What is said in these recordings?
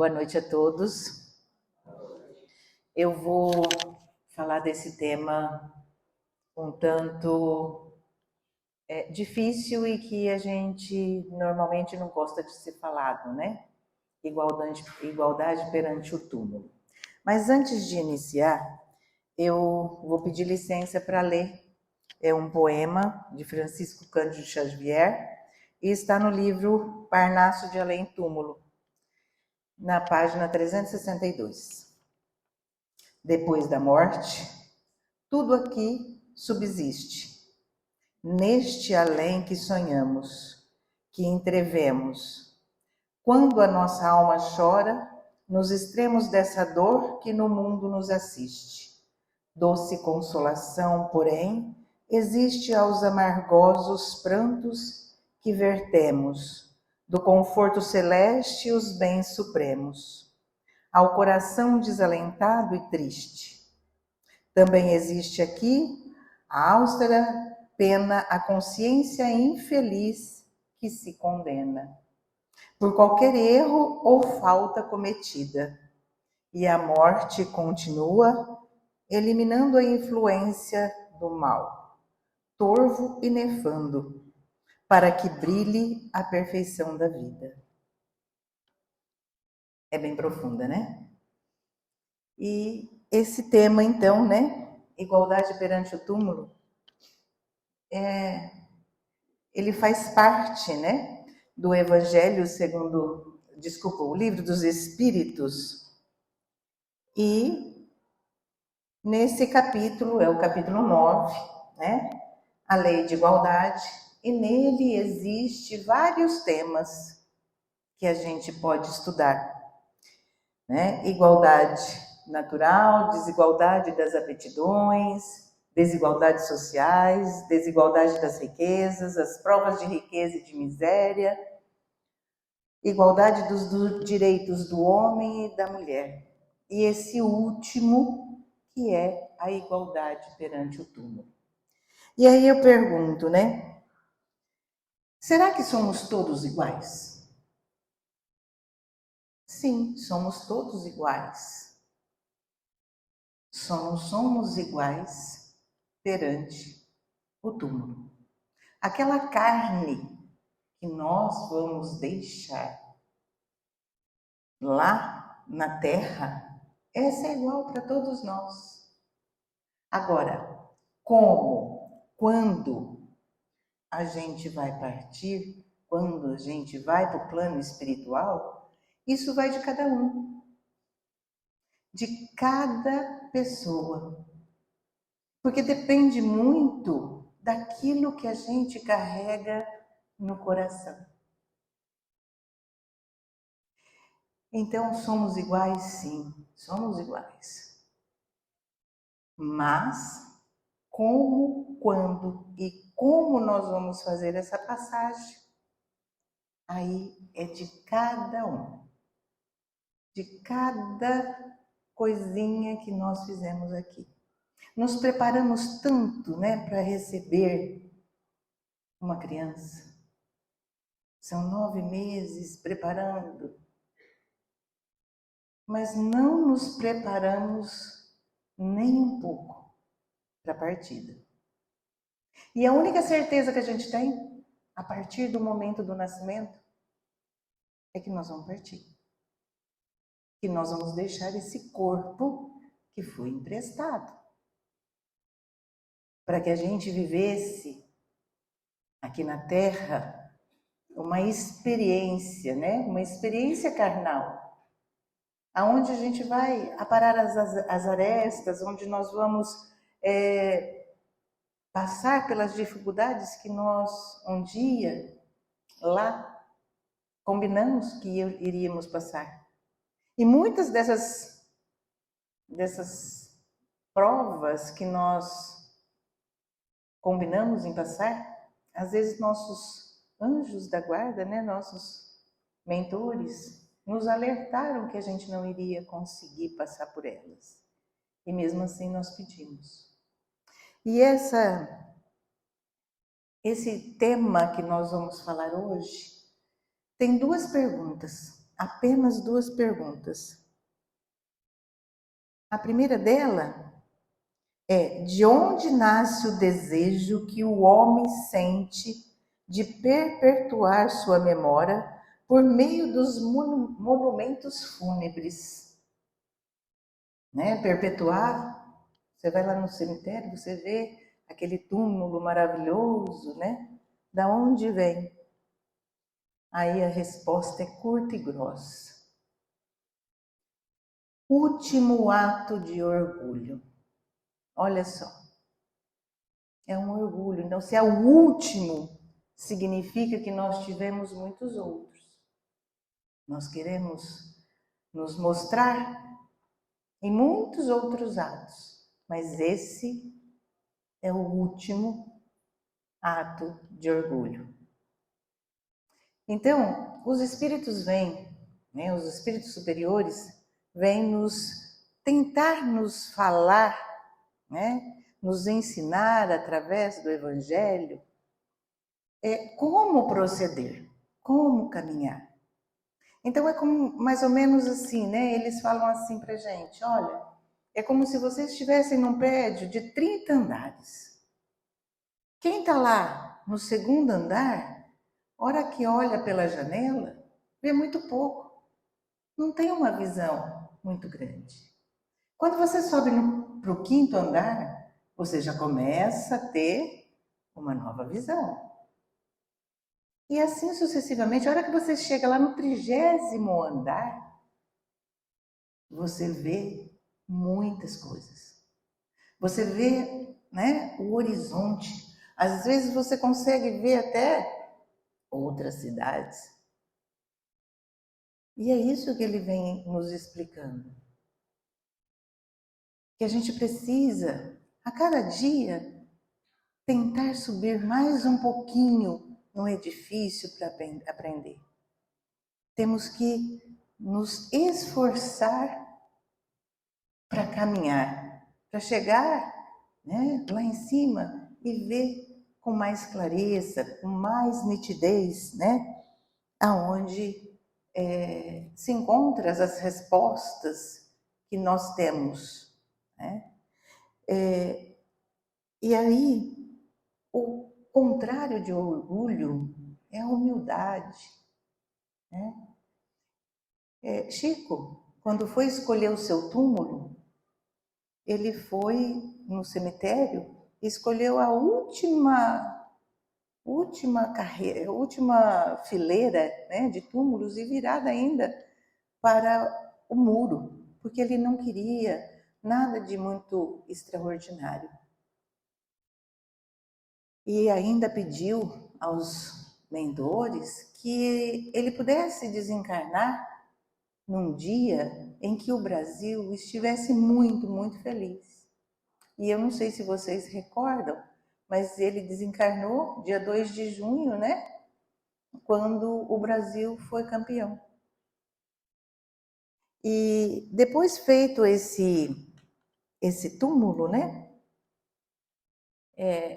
Boa noite a todos. Eu vou falar desse tema um tanto difícil e que a gente normalmente não gosta de ser falado, né? Igualdade perante o túmulo. Mas antes de iniciar, eu vou pedir licença para ler. É um poema de Francisco Cândido Xavier e está no livro Parnaso de Além Túmulo, na página 362. Depois da morte, tudo aqui subsiste. Neste além que sonhamos, que entrevemos. Quando a nossa alma chora, nos extremos dessa dor que no mundo nos assiste. Doce consolação, porém, existe aos amargosos prantos que vertemos, do conforto celeste os bens supremos, ao coração desalentado e triste. Também existe aqui a austera pena à consciência infeliz que se condena por qualquer erro ou falta cometida, e a morte continua eliminando a influência do mal, torvo e nefando, para que brilhe a perfeição da vida. É bem profunda, né? E esse tema, então, né? Igualdade perante o túmulo, ele faz parte, né? Do Evangelho segundo, o Livro dos Espíritos. E nesse capítulo, é o capítulo 9, né? A lei de igualdade, e nele existe vários temas que a gente pode estudar, né? Igualdade natural, desigualdade das aptidões, desigualdades sociais, desigualdade das riquezas, as provas de riqueza e de miséria, igualdade dos direitos do homem e da mulher. E esse último, que é a igualdade perante o túmulo. E aí eu pergunto, né? Será que somos todos iguais? Sim, somos todos iguais. Só não somos iguais perante o túmulo. Aquela carne que nós vamos deixar lá na terra, essa é igual para todos nós. Agora, como, quando a gente vai partir, quando a gente vai para o plano espiritual, isso vai de cada um, de cada pessoa. Porque depende muito daquilo que a gente carrega no coração. Então, somos iguais, sim, somos iguais. Mas, como, quando e como nós vamos fazer essa passagem, aí é de cada um. De cada coisinha que nós fizemos aqui. Nos preparamos tanto, né, para receber uma criança. São 9 meses preparando. Mas não nos preparamos nem um pouco para a partida. E a única certeza que a gente tem, a partir do momento do nascimento, é que nós vamos partir. Que nós vamos deixar esse corpo que foi emprestado. Para que a gente vivesse aqui na Terra uma experiência, né? Uma experiência carnal. Aonde a gente vai aparar as arestas, onde nós vamos passar pelas dificuldades que nós um dia lá combinamos que iríamos passar. E muitas dessas provas que nós combinamos em passar, às vezes nossos anjos da guarda, né, nossos mentores, nos alertaram que a gente não iria conseguir passar por elas. E mesmo assim nós pedimos. E esse tema que nós vamos falar hoje tem 2 perguntas. apenas 2 perguntas. A primeira dela é: de onde nasce o desejo que o homem sente de perpetuar sua memória por meio dos monumentos fúnebres? Né? Perpetuar, você vai lá no cemitério, você vê aquele túmulo maravilhoso, né? Da onde vem? Aí a resposta é curta e grossa. Último ato de orgulho. Olha só, é um orgulho. Então, se é o último, significa que nós tivemos muitos outros. Nós queremos nos mostrar em muitos outros atos, mas esse é o último ato de orgulho. Então, os espíritos vêm, né, os espíritos superiores vêm tentar nos falar, né, nos ensinar através do Evangelho como proceder, como caminhar. Então é como, mais ou menos assim, né? Eles falam assim pra gente: olha, é como se vocês estivessem num prédio de 30 andares. Quem está lá no segundo andar, hora que olha pela janela, vê muito pouco. Não tem uma visão muito grande. Quando você sobe para o quinto andar, você já começa a ter uma nova visão. E assim sucessivamente, a hora que você chega lá no 30º andar, você vê muitas coisas. Você vê, né, o horizonte. Às vezes você consegue ver até outras cidades. E é isso que ele vem nos explicando. Que a gente precisa, a cada dia, tentar subir mais um pouquinho no edifício para aprender. Temos que nos esforçar para caminhar, para chegar, né, lá em cima e ver com mais clareza, com mais nitidez, né, aonde se encontram as respostas que nós temos, né? E aí, o contrário de orgulho é a humildade, né? Chico, quando foi escolher o seu túmulo, ele foi no cemitério e escolheu a última fileira, né, de túmulos e virada ainda para o muro, porque ele não queria nada de muito extraordinário. E ainda pediu aos mentores que ele pudesse desencarnar num dia em que o Brasil estivesse muito, muito feliz. E eu não sei se vocês recordam, mas ele desencarnou dia 2 de junho, né? Quando o Brasil foi campeão. E depois feito esse túmulo, né?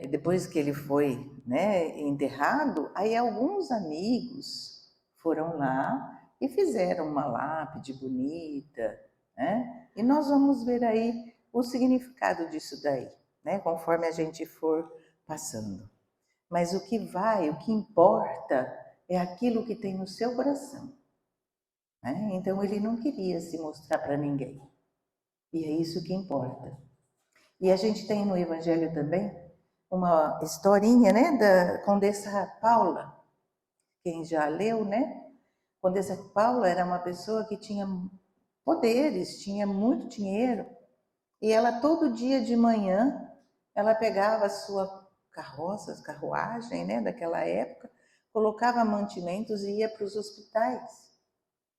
Depois que ele foi, né, enterrado, aí alguns amigos foram lá e fizeram uma lápide bonita, né? E nós vamos ver aí o significado disso daí, né, conforme a gente for passando. Mas o que importa é aquilo que tem no seu coração, né? Então ele não queria se mostrar para ninguém. E é isso que importa. E a gente tem no Evangelho também uma historinha, né, da Condessa Paula. Quem já leu, né? Condessa Paula era uma pessoa que tinha poderes, tinha muito dinheiro. E ela todo dia de manhã, ela pegava a sua carruagem, né, daquela época, colocava mantimentos e ia para os hospitais,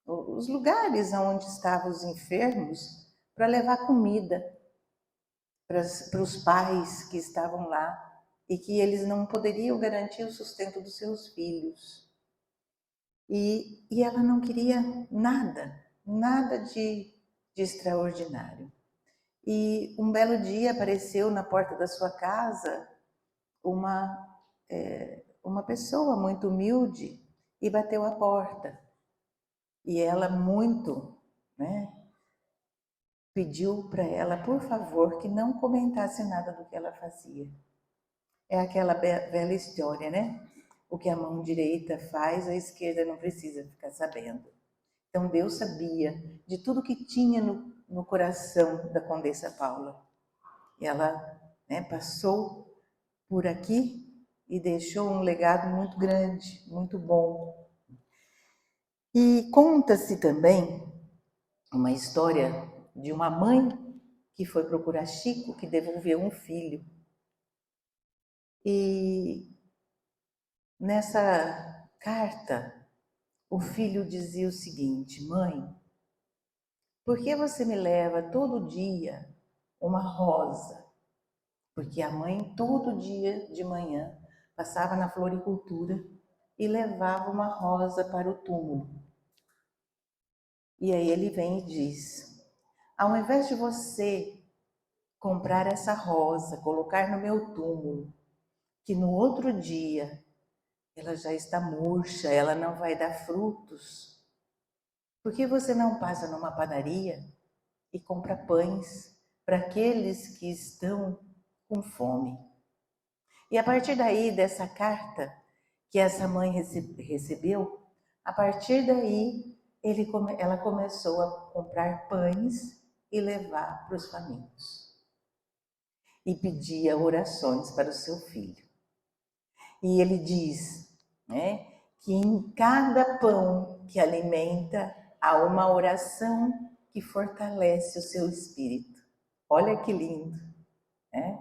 os lugares onde estavam os enfermos, para levar comida para os pais que estavam lá e que eles não poderiam garantir o sustento dos seus filhos. E ela não queria nada de extraordinário. E um belo dia apareceu na porta da sua casa uma pessoa muito humilde e bateu a porta. E ela muito, né, pediu para ela, por favor, que não comentasse nada do que ela fazia. É aquela velha história, né? O que a mão direita faz, a esquerda não precisa ficar sabendo. Então Deus sabia de tudo que tinha no coração da Condessa Paula. E ela, né, passou por aqui e deixou um legado muito grande, muito bom. E conta-se também uma história de uma mãe que foi procurar Chico, que devolveu um filho. E nessa carta, o filho dizia o seguinte: mãe, por que você me leva todo dia uma rosa? Porque a mãe todo dia de manhã passava na floricultura e levava uma rosa para o túmulo. E aí ele vem e diz: ao invés de você comprar essa rosa, colocar no meu túmulo, que no outro dia ela já está murcha, ela não vai dar frutos, por que você não passa numa padaria e compra pães para aqueles que estão com fome? E a partir daí, dessa carta que essa mãe recebeu, a partir daí ela começou a comprar pães e levar para os famintos. E pedia orações para o seu filho. E ele diz, né, que em cada pão que alimenta há uma oração que fortalece o seu espírito. Olha que lindo, né?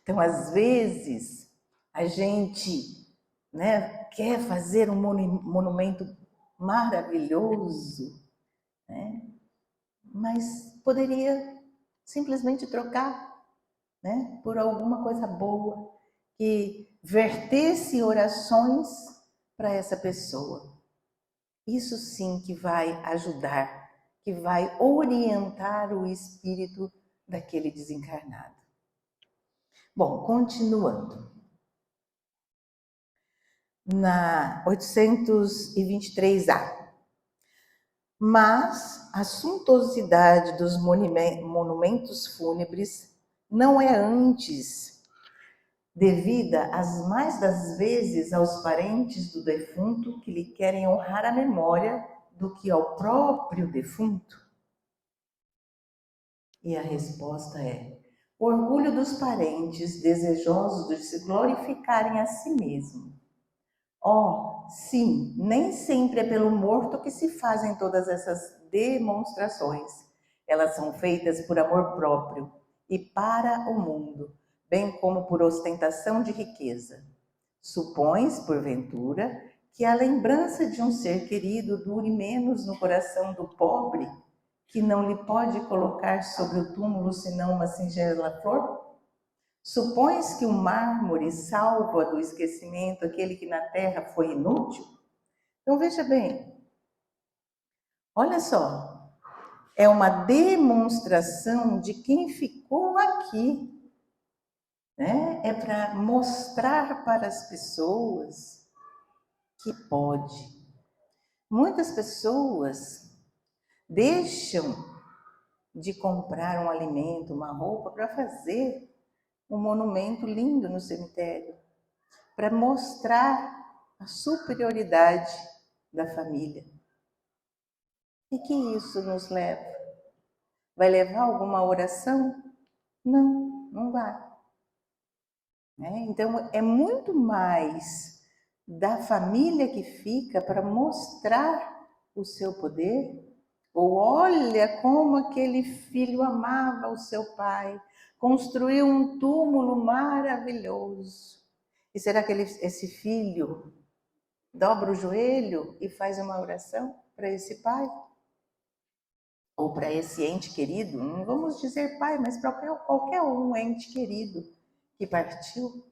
Então, às vezes, a gente, né, quer fazer um monumento maravilhoso, né, mas poderia simplesmente trocar, né, por alguma coisa boa que vertesse orações para essa pessoa. Isso sim que vai ajudar, que vai orientar o espírito daquele desencarnado. Bom, continuando. Na 823A. Mas a suntuosidade dos monumentos fúnebres não é antes devida, as mais das vezes, aos parentes do defunto que lhe querem honrar a memória do que ao próprio defunto? E a resposta é: o orgulho dos parentes desejosos de se glorificarem a si mesmo. Oh, sim, nem sempre é pelo morto que se fazem todas essas demonstrações. Elas são feitas por amor próprio e para o mundo, bem como por ostentação de riqueza. Supões, porventura, que a lembrança de um ser querido dure menos no coração do pobre, que não lhe pode colocar sobre o túmulo senão uma singela flor? Supões que o mármore salva do esquecimento aquele que na terra foi inútil? Então veja bem, olha só, é uma demonstração de quem ficou aqui, né? É para mostrar para as pessoas que pode. Muitas pessoas deixam de comprar um alimento, uma roupa, para fazer um monumento lindo no cemitério, para mostrar a superioridade da família. E que isso nos leva? Vai levar alguma oração? Não, não vai. Então, é muito mais da família que fica para mostrar o seu poder. Ou olha como aquele filho amava o seu pai, construiu um túmulo maravilhoso. E será que esse filho dobra o joelho e faz uma oração para esse pai? Ou para esse ente querido? Não vamos dizer pai, mas para qualquer um ente querido que partiu,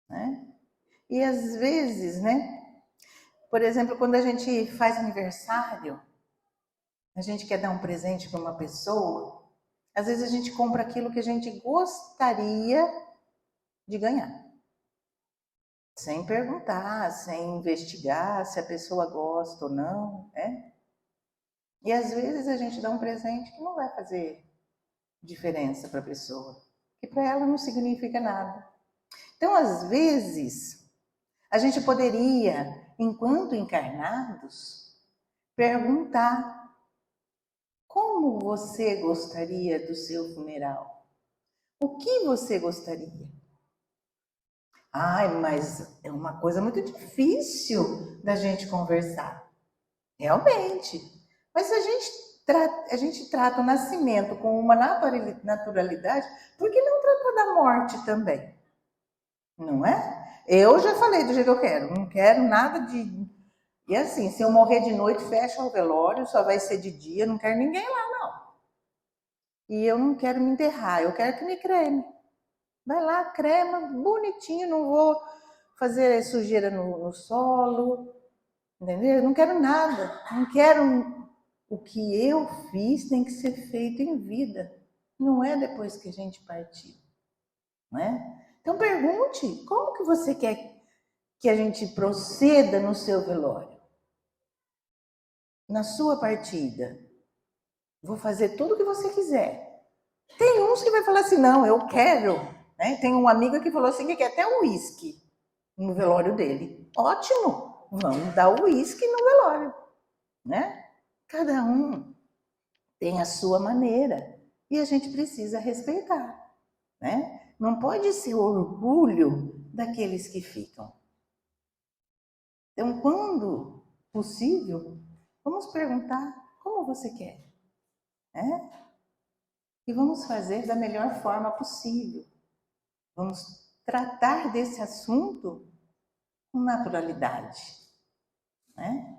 né? E às vezes, né? Por exemplo, quando a gente faz aniversário, a gente quer dar um presente para uma pessoa, às vezes a gente compra aquilo que a gente gostaria de ganhar. sem perguntar, sem investigar se a pessoa gosta ou não, né? E às vezes a gente dá um presente que não vai fazer diferença para a pessoa, que para ela não significa nada. Então, às vezes, a gente poderia, enquanto encarnados, perguntar: como você gostaria do seu funeral? O que você gostaria? Ai, mas é uma coisa muito difícil da gente conversar. Realmente. Mas se a gente trata o nascimento com uma naturalidade, por que não tratar da morte também? Não é? Eu já falei do jeito que eu quero. Não quero nada de. E assim, se eu morrer de noite, fecha o velório, só vai ser de dia, não quero ninguém lá, não. E eu não quero me enterrar, eu quero que me creme. Vai lá, crema, bonitinho, não vou fazer sujeira no solo, entendeu? Eu não quero nada, não quero. O que eu fiz tem que ser feito em vida, não é depois que a gente partir, não é? Então pergunte, como que você quer que a gente proceda no seu velório? Na sua partida? Vou fazer tudo o que você quiser. Tem uns que vai falar assim, não, eu quero. Né? Tem um amigo que falou assim que quer até um uísque no velório dele. Ótimo, vamos dar o uísque no velório. Né? Cada um tem a sua maneira e a gente precisa respeitar. Né? Não pode ser orgulho daqueles que ficam. Então, quando possível, vamos perguntar como você quer. Né? E vamos fazer da melhor forma possível. Vamos tratar desse assunto com naturalidade. Né?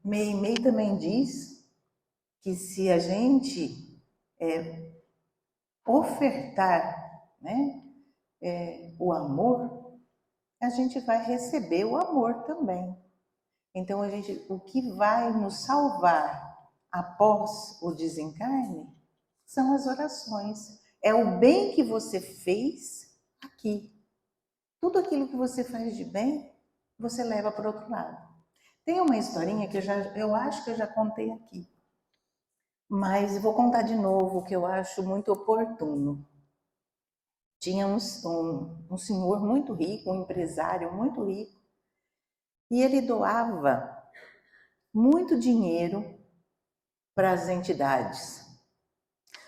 Mei também diz que se a gente ofertar, né, o amor, a gente vai receber o amor também. Então, o que vai nos salvar após o desencarne são as orações. É o bem que você fez aqui. Tudo aquilo que você faz de bem, você leva para o outro lado. Tem uma historinha que eu acho que eu já contei aqui, mas vou contar de novo, que eu acho muito oportuno. Tinha um senhor muito rico, um empresário muito rico, e ele doava muito dinheiro para as entidades.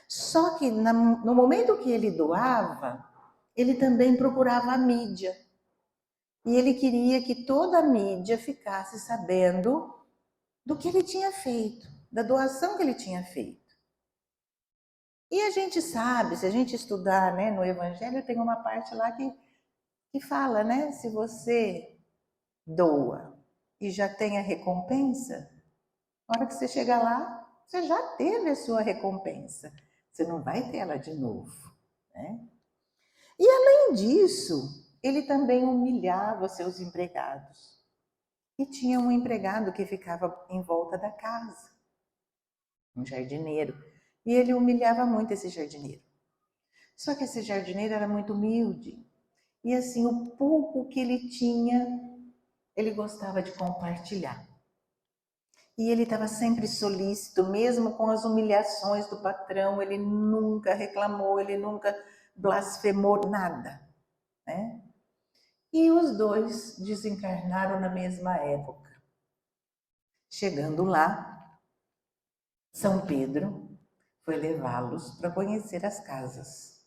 Só que no momento que ele doava, ele também procurava a mídia. E ele queria que toda a mídia ficasse sabendo do que ele tinha feito, da doação que ele tinha feito. E a gente sabe, se a gente estudar, né, no Evangelho, tem uma parte lá que fala, né, se você doa e já tem a recompensa, na hora que você chegar lá, você já teve a sua recompensa. Você não vai ter ela de novo. Né? E além disso, ele também humilhava seus empregados. E tinha um empregado que ficava em volta da casa, um jardineiro. E ele humilhava muito esse jardineiro. Só que esse jardineiro era muito humilde. E assim, o pouco que ele tinha, ele gostava de compartilhar. E ele estava sempre solícito, mesmo com as humilhações do patrão, ele nunca reclamou, ele nunca blasfemou nada. Né? E os dois desencarnaram na mesma época. Chegando lá, São Pedro foi levá-los para conhecer as casas.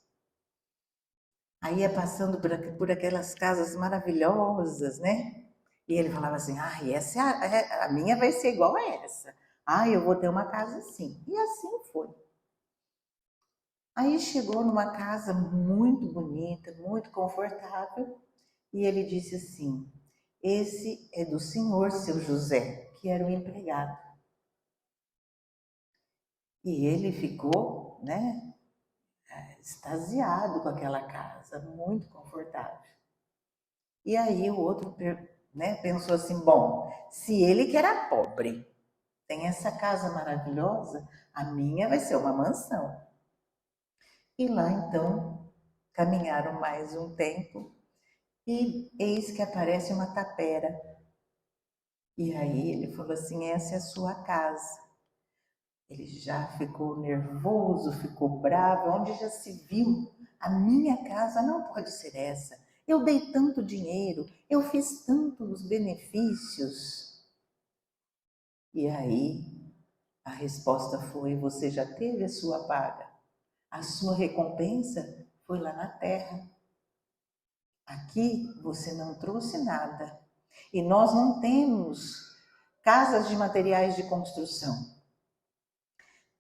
Aí ia passando por aquelas casas maravilhosas, né? E ele falava assim, essa a minha vai ser igual a essa. Eu vou ter uma casa assim. E assim foi. Aí chegou numa casa muito bonita, muito confortável, e ele disse assim, esse é do senhor, seu José, que era o empregado. E ele ficou, né, extasiado com aquela casa, muito confortável. E aí o outro, né, pensou assim, bom, se ele que era pobre tem essa casa maravilhosa, a minha vai ser uma mansão. E lá então Caminharam mais um tempo e eis que aparece uma tapera. E aí ele falou assim: essa é a sua casa. Ele já ficou nervoso, ficou bravo, onde já se viu? A minha casa não pode ser essa. Eu dei tanto dinheiro, eu fiz tantos benefícios. E aí a resposta foi: você já teve a sua paga. A sua recompensa foi lá na terra. Aqui você não trouxe nada. E nós não temos casas de materiais de construção.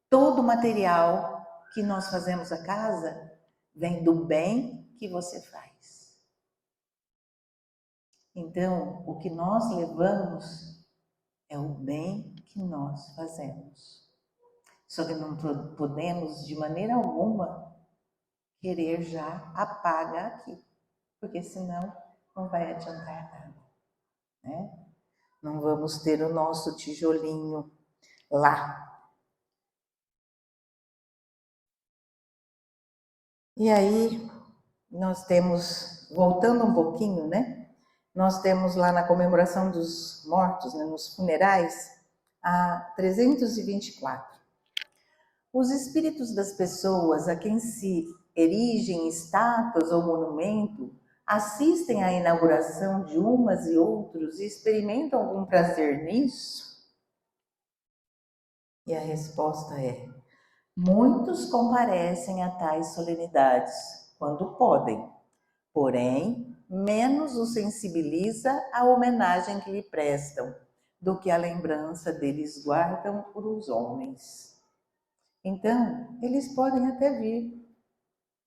Todo material que nós fazemos a casa vem do bem que você faz. Então, o que nós levamos é o bem que nós fazemos. Só que não podemos, de maneira alguma, querer já a paga aqui, porque senão não vai adiantar nada, né? Não vamos ter o nosso tijolinho lá. E aí, nós temos, voltando um pouquinho, né? Nós temos lá na comemoração dos mortos, né, nos funerais, a 324. Os espíritos das pessoas a quem se erigem estátuas ou monumento assistem à inauguração de umas e outros e experimentam algum prazer nisso? E a resposta é: muitos comparecem a tais solenidades quando podem, porém, menos os sensibiliza a homenagem que lhe prestam do que a lembrança deles guardam os homens. Então, eles podem até vir,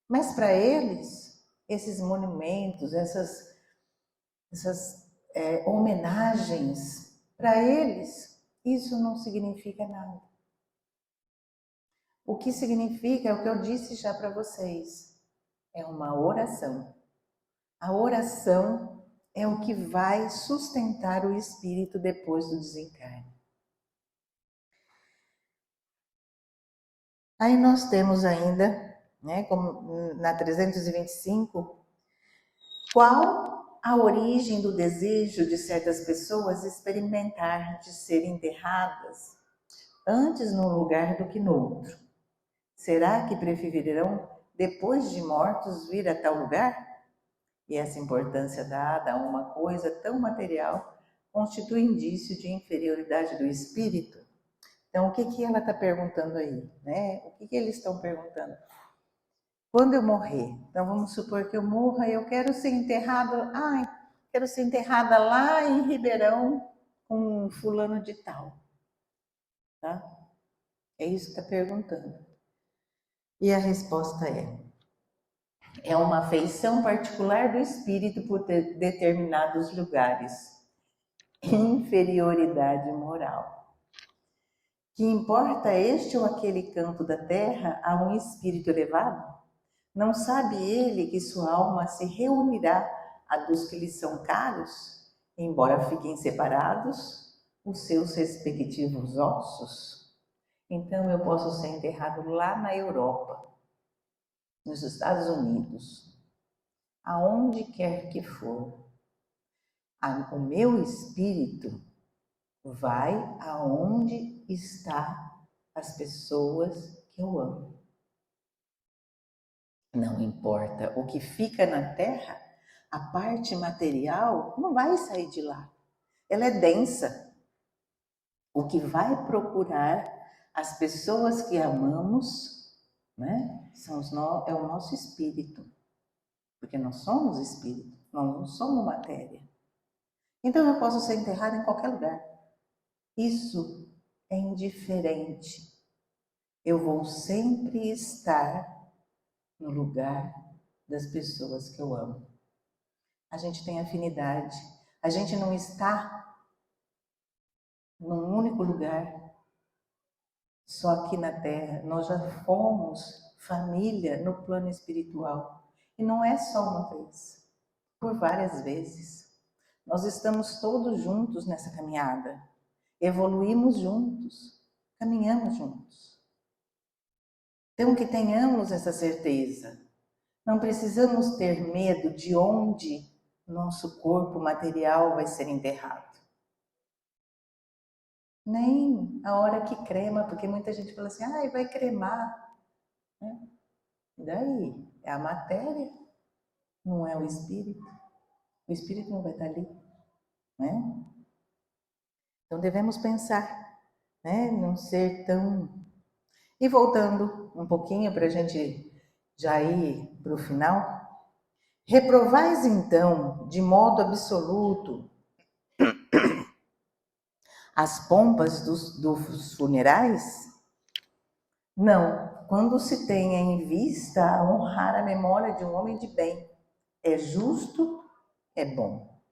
mas para eles, esses monumentos, essas homenagens, para eles, isso não significa nada. O que significa é o que eu disse já para vocês, é uma oração. A oração é o que vai sustentar o espírito depois do desencarne. Aí nós temos ainda, né, como na 325, qual a origem do desejo de certas pessoas experimentar de serem enterradas antes num lugar do que no outro? Será que preferirão, depois de mortos, vir a tal lugar? E essa importância dada a uma coisa tão material constitui indício de inferioridade do espírito? Então, o que ela está perguntando aí, né? O que eles estão perguntando? Quando eu morrer, então vamos supor que eu morra e eu quero ser enterrada, quero ser enterrada lá em Ribeirão com fulano de tal, tá? É isso que está perguntando. E a resposta é uma afeição particular do espírito por determinados lugares. Inferioridade moral. Que importa este ou aquele campo da terra a um espírito elevado? Não sabe ele que sua alma se reunirá à dos que lhe são caros, embora fiquem separados os seus respectivos ossos? Então eu posso ser enterrado lá na Europa, nos Estados Unidos, aonde quer que for. O meu espírito vai aonde está as pessoas que eu amo. Não importa o que fica na terra, a parte material não vai sair de lá. Ela é densa. O que vai procurar as pessoas que amamos, né, é o nosso espírito. Porque nós somos espírito, nós não somos matéria. Então eu posso ser enterrado em qualquer lugar. Isso é indiferente. Eu vou sempre estar no lugar das pessoas que eu amo. A gente tem afinidade. A gente não está num único lugar, só aqui na Terra. Nós já fomos família no plano espiritual. E não é só uma vez, por várias vezes. Nós estamos todos juntos nessa caminhada. Evoluímos juntos, caminhamos juntos. Então que tenhamos essa certeza. Não precisamos ter medo de onde nosso corpo material vai ser enterrado. Nem a hora que crema, porque muita gente fala assim, vai cremar. Né? E daí? É a matéria, não é o espírito. O espírito não vai estar ali. Né? Então devemos pensar, né? Não ser tão... E voltando um pouquinho para a gente já ir para o final. Reprovais então, de modo absoluto, as pompas dos funerais? Não, quando se tenha em vista honrar a memória de um homem de bem. É justo, é bom.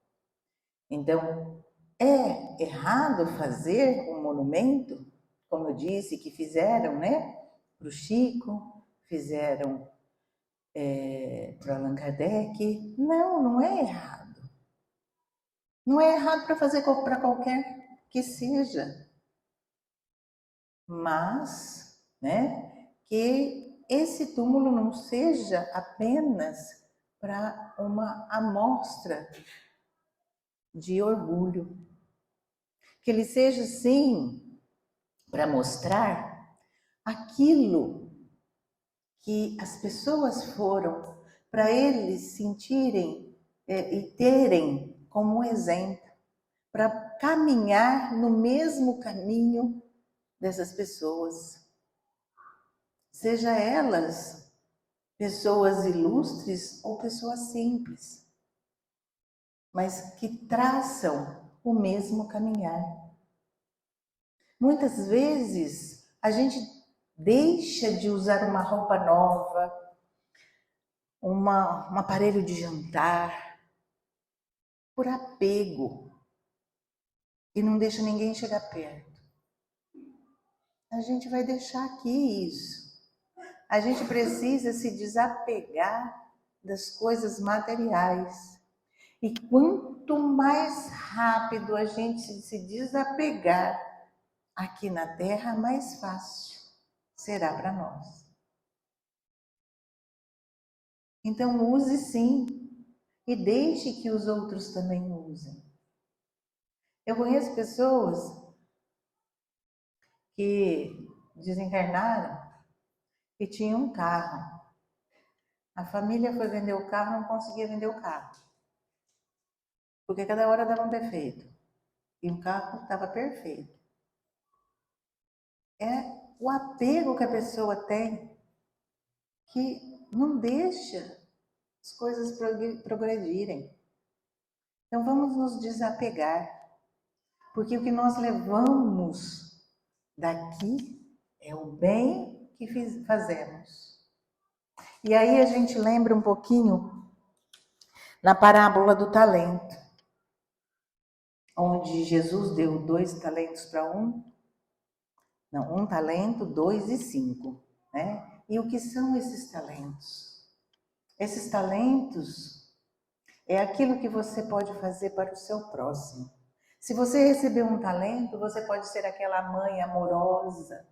Então, é errado fazer um monumento, como eu disse, que fizeram, né? Para o Chico, fizeram para Allan Kardec. Não, não é errado. Não é errado para fazer para qualquer que seja. Mas, né, que esse túmulo não seja apenas para uma amostra de orgulho. Que ele seja, sim, para mostrar aquilo que as pessoas foram, para eles sentirem e terem como exemplo, para caminhar no mesmo caminho dessas pessoas. Seja elas pessoas ilustres ou pessoas simples, mas que traçam o mesmo caminhar. Muitas vezes a gente deixa de usar uma roupa nova, um aparelho de jantar, por apego, e não deixa ninguém chegar perto. A gente vai deixar aqui isso. A gente precisa se desapegar das coisas materiais. E quanto mais rápido a gente se desapegar aqui na Terra, mais fácil será para nós. Então use sim, e deixe que os outros também usem. Eu conheço pessoas que desencarnaram e tinham um carro. A família foi vender o carro, não conseguia vender o carro. Porque cada hora dava um defeito. E o carro estava perfeito. É o apego que a pessoa tem que não deixa as coisas progredirem. Então vamos nos desapegar. Porque o que nós levamos daqui é o bem que fazemos. E aí a gente lembra um pouquinho na parábola do talento, onde Jesus deu 2 talentos para um talento, 2 e 5, né? E o que são esses talentos? Esses talentos é aquilo que você pode fazer para o seu próximo. Se você receber um talento, você pode ser aquela mãe amorosa,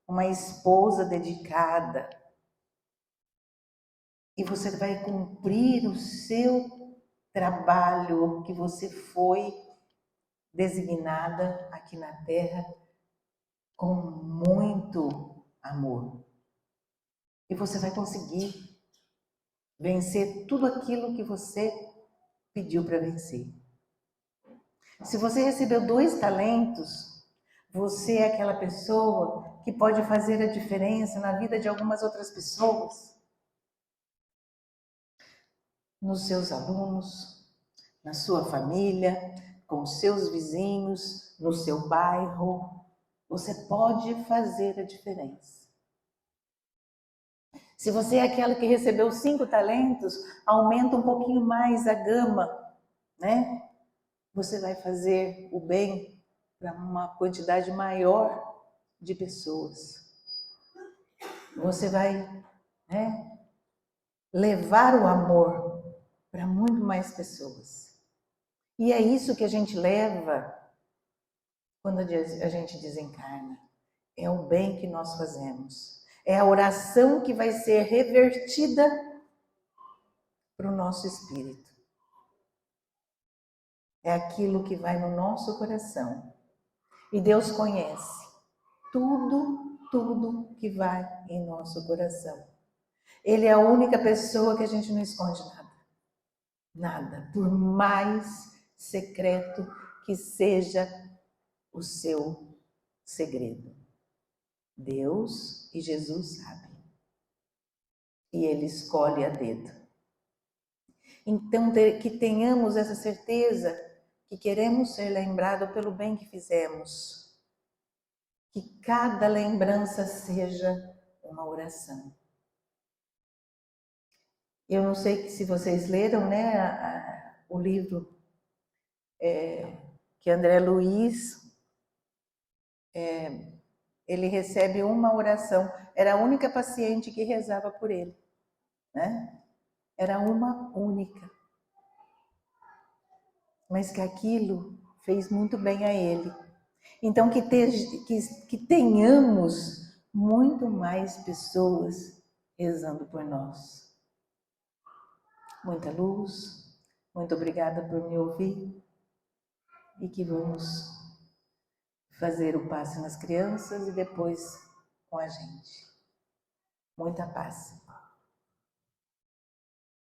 uma esposa dedicada, e você vai cumprir o seu trabalho que você foi designada aqui na Terra com muito amor. E você vai conseguir vencer tudo aquilo que você pediu para vencer. Se você recebeu 2 talentos, você é aquela pessoa que pode fazer a diferença na vida de algumas outras pessoas. Nos seus alunos, na sua família, com seus vizinhos, no seu bairro. Você pode fazer a diferença. Se você é aquela que recebeu 5 talentos, aumenta um pouquinho mais a gama, né? Você vai fazer o bem para uma quantidade maior de pessoas. Você vai, né, levar o amor para muito mais pessoas. E é isso que a gente leva quando a gente desencarna. É o bem que nós fazemos. É a oração que vai ser revertida para o nosso espírito. É aquilo que vai no nosso coração. E Deus conhece tudo que vai em nosso coração. Ele é a única pessoa que a gente não esconde nada. Nada. Por mais secreto que seja o seu segredo. Deus e Jesus sabem. E Ele escolhe a dedo. Então, que tenhamos essa certeza que queremos ser lembrados pelo bem que fizemos. Que cada lembrança seja uma oração. Eu não sei se vocês leram, né, o livro que André Luiz, ele recebe uma oração. Era a única paciente que rezava por ele, né? Era uma única. Mas que aquilo fez muito bem a ele. Então que tenhamos muito mais pessoas rezando por nós. Muita luz, muito obrigada por me ouvir e que vamos fazer o passe nas crianças e depois com a gente. Muita paz.